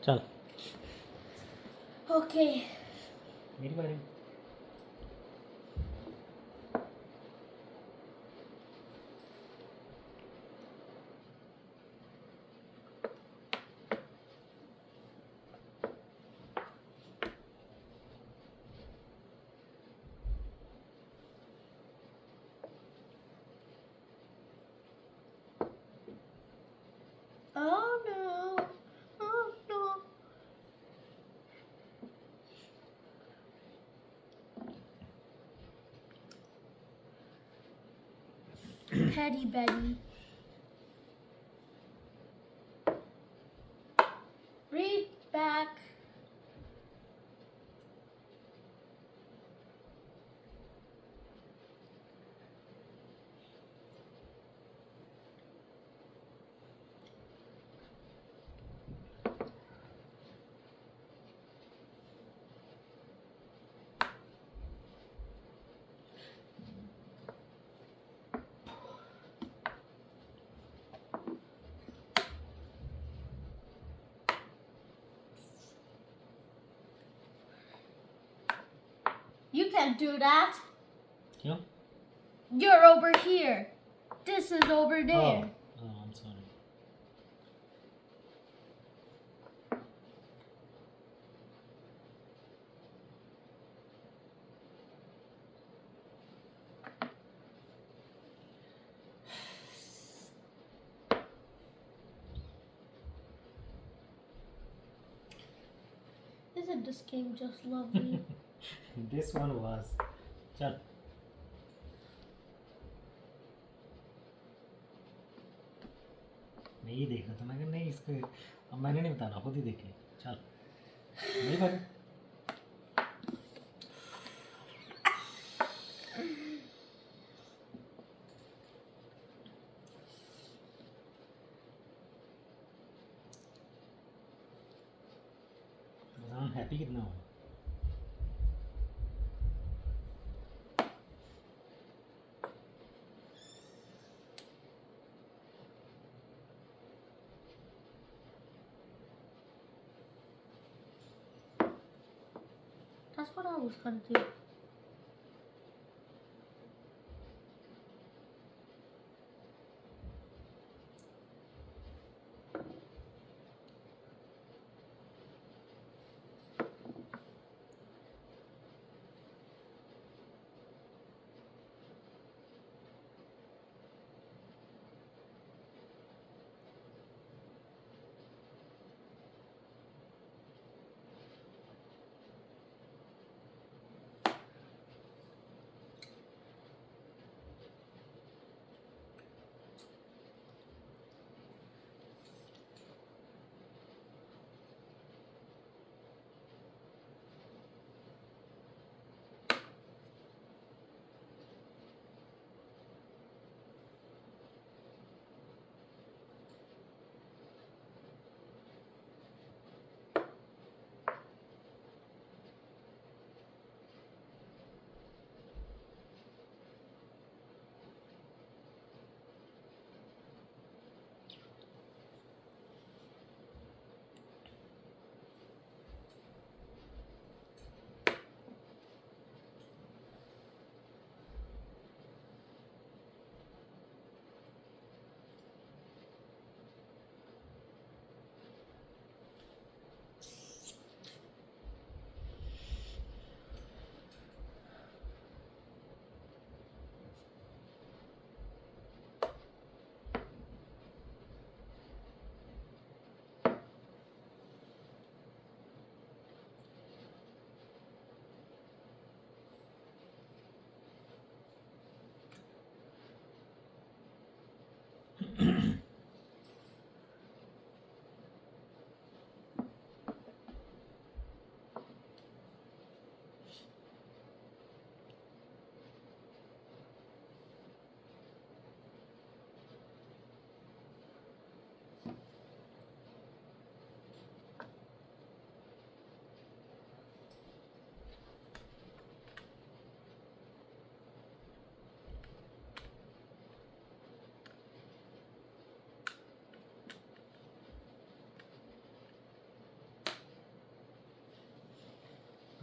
चल ओके मेरी बारी. Oh no. Oh no. Petty Betty. Read back. You can't do that. क्यों? You're over here. This is over there. Oh, I'm sorry. Isn't this game just lovely? This one was. चल. मैं ही देखा था, मैं कहा नहीं इसको अब मैंने नहीं बताना, खुद ही देखे. चल मेरी बारी. I'm happy कितना हूँ. That's what I was gonna do.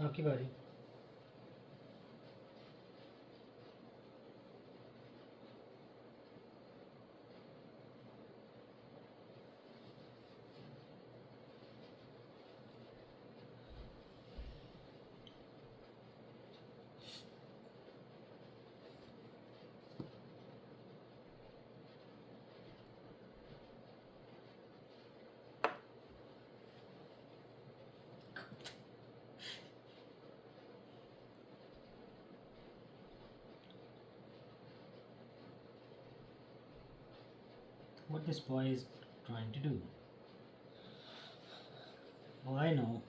आपकी बारी. What this boy is trying to do? Oh, I know.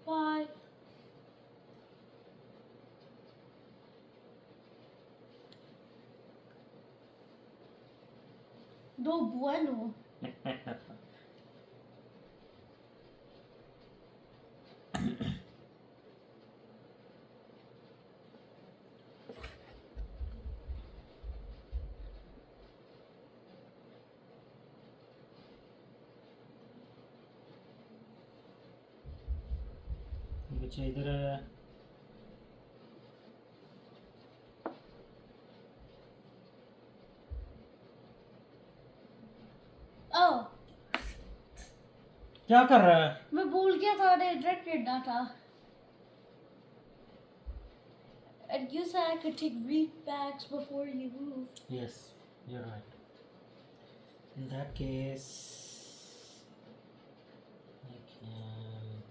5. No bueno. बच्चा इधर आया. Oh, क्या कर रहा है? मैं भूल गया था डायरेक्ट करना था. And you said I could take readbacks before you move. Yes, you're right. In that case, I can.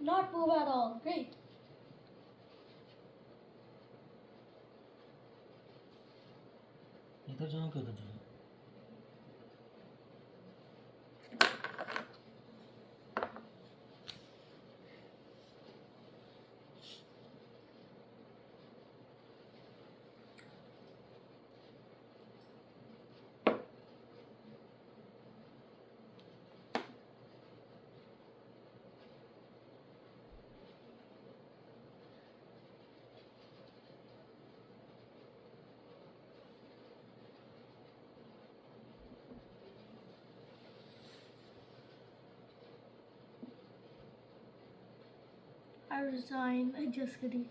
Not move at all. Great. इधर जाऊँ कि उधर जाऊँ? I resign. I'm just kidding.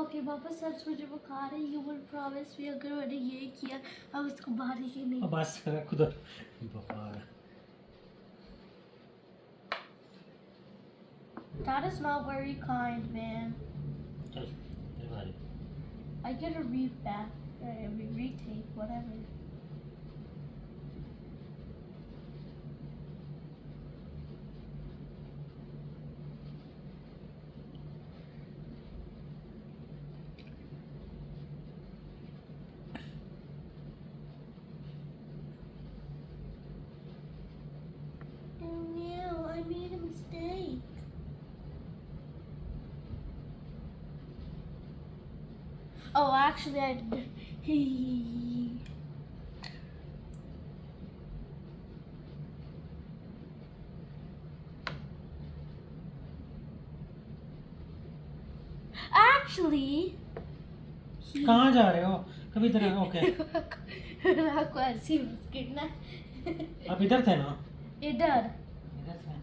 Okay वापस सच मुझे बुखार है. यू विल प्रॉमिस मी अगर मैंने ये किया अब उसको मारेंगे नहीं. अब बस कर खुद बुखार. That is not very kind, man. चल तेरी बारी. I get a read back. Retake, whatever. Oh no, I made a mistake. Oh, actually, I did. Actually, कहाँ जा रहे हो? कभी इधर ओके. आपको ऐसी गिरना आप इधर थे ना? इधर. इधर थे.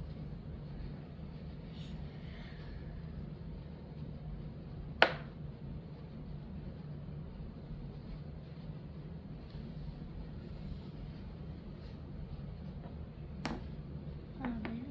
Oh, man.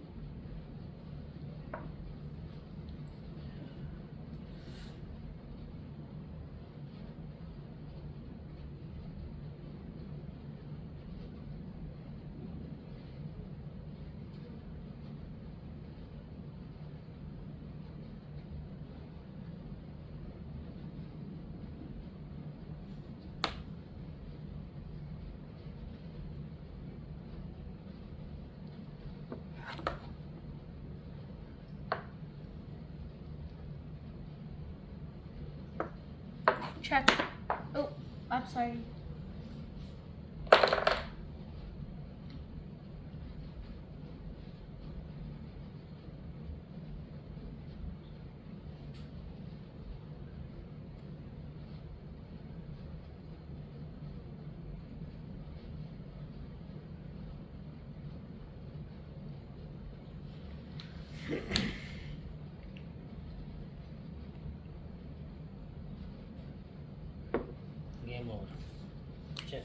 Check. Oh, I'm sorry. Game over. Check.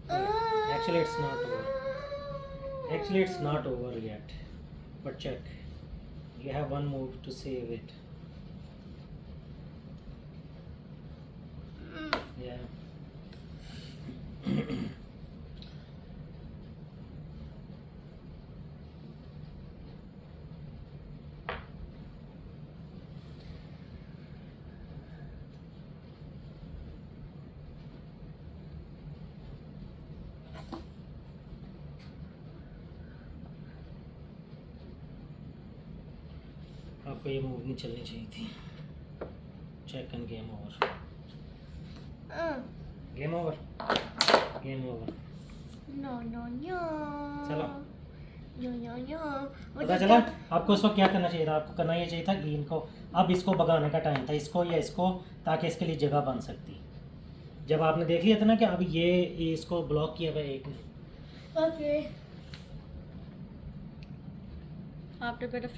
Actually, it's not over. Actually, it's not over yet. But check. You have one move to save it. Yeah. आपको ये मूव नहीं चलनी चाहिए थी. Check and game over. Game over. Game over. No, no, no. चलो. No, no, no. पता चला आपको इस वक्त क्या करना चाहिए था. आपको करना ये चाहिए था कि इनको अब इसको भगाने का टाइम था, इसको या इसको, ताकि इसके लिए जगह बन सकती. जब आपने देख लिया था ना कि अब ये इसको ब्लॉक किया हुआ है एक ने. Okay. After a bit of